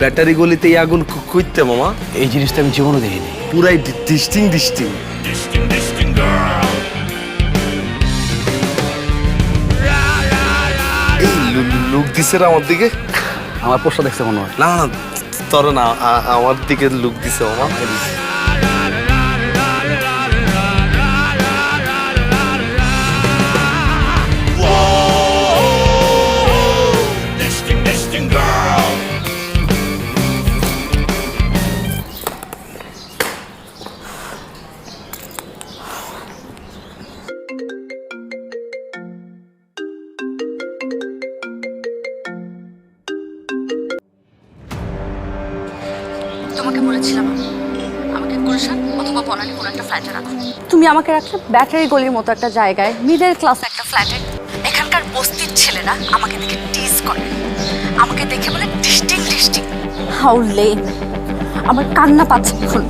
Battery গলিতে এই আগুন খুঁজতে মামা? এই জিনিসটা আমি জীবনে দেখিনি। পুরাই ডিস্টিং এই লুক দিছে রে আমার দিকে। আমার পোস্টটা দেখছে মনে হয়। না না তোর না, আমার দিকে লুক দিছে মামা। তোমাকে বলেছিলাম আমাকে গুলশান অথবা বনানী কোনো একটা ফ্ল্যাটে রাখো। তুমি আমাকে রাখলে ব্যাটারি গলির মতো একটা জায়গায়, মিডল ক্লাস একটা ফ্ল্যাটে। এখানকার বস্তির ছেলেরা আমাকে দেখে টিজ করে, আমাকে দেখে বলে ডিস্টিং। How lame! আমার কান্না পাচ্ছে এখন।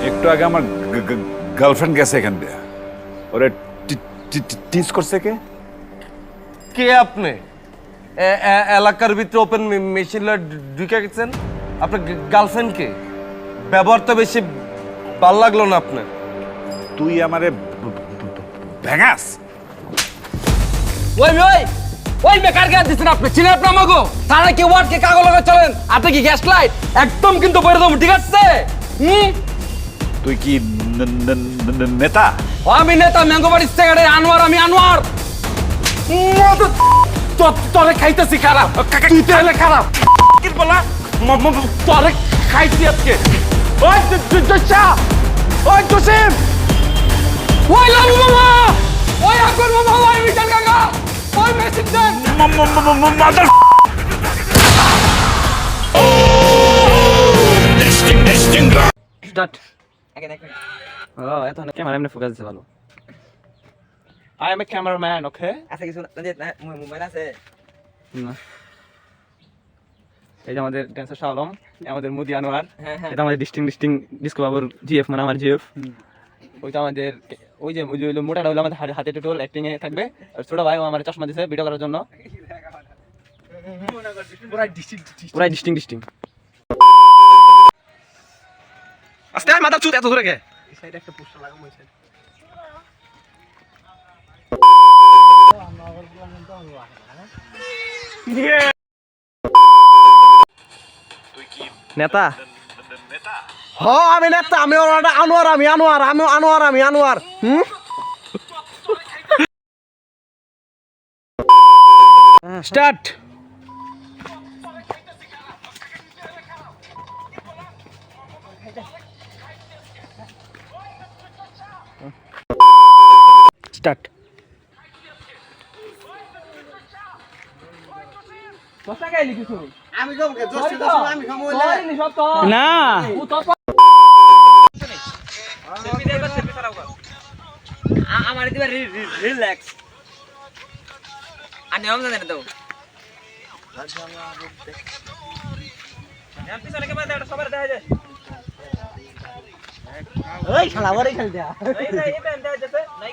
একটু আগে আমার গার্লফ্রেন্ড গেছে এখান দিয়ে, ওরে টিজ করছে কে? কে আপনি? এলাকার ভিতরে ওপেন মেশিন ঢুকে গেছেন? আপনার গার্লফ্রেন্ড কে? ব্যবহার তো বেশি ভাল লাগলো না আপনার। তুই আমারে ভেঙাস? ওই বেকার গ্যাস দিচ্ছেন আপনি, চিনেন আপনি আমাকে? তারা কি ওয়ার্ড কে কাগজ লাগা চলেন? আপনি কি গ্যাস লাইট? একদম কিন্তু বইরে দেবো, ঠিক আছে? তুই কি নেতা? আমি নেতা, ম্যাঙ্গোবাড়ির সেক্রেটারি আনোয়ার, আমি আনোয়ার। তোরে খাইতেছি খারাপ, তুই তো এলে খারাপ। কি বলা? তোরে খাইছি আজকে। ওই জোসা, ওই জসিম, ওই লালু মামা, ওই আকবর মামা, ওই মিজান কাকা, ওই মেসিন দেন। Mother start. এত না ক্যামেরা এমনি ফোকাস দিতে ভালো। I am a cameraman, okay? আছে কিছু মোবাইল আছে না। এই যে আমাদের ড্যান্সার শাহ আলম, আমাদের মুদি আনোয়ার, এটা আমাদের ডিস্টিং ডিস্কো বাবুর জিএফ, মানে আমার জিএফ। ওইটা আমাদের ওই যে হলো মোটাটা হলো আমাদের হাতে টোটাল অ্যাক্টিং এ থাকবে। আর ছোট ভাই আমার চশমা দিয়েছে ভিডিও করার জন্য। পুরাই ডিস্টিং। আস্তে আয়, মাথা চুত এত দূরে কে? এই সাইডে একটা পোস্টার লাগাবো, এই সাইডে। নেতা? হ, আমি নেতা, আমি আনোয়ার, আমি আনোয়ার। স্টার্ট। স্টার্ট। আমি কম কে দোস্ত আমি কম হইলে না আমার দিবা রিল্যাক্স আর নিয়ম জানেন তো আমি পিছনে কে বাদে সবার দেখা যায় ওই শালা ওরে খেল দেয়া এই ব্যান্ড দেয়া যেতে নাই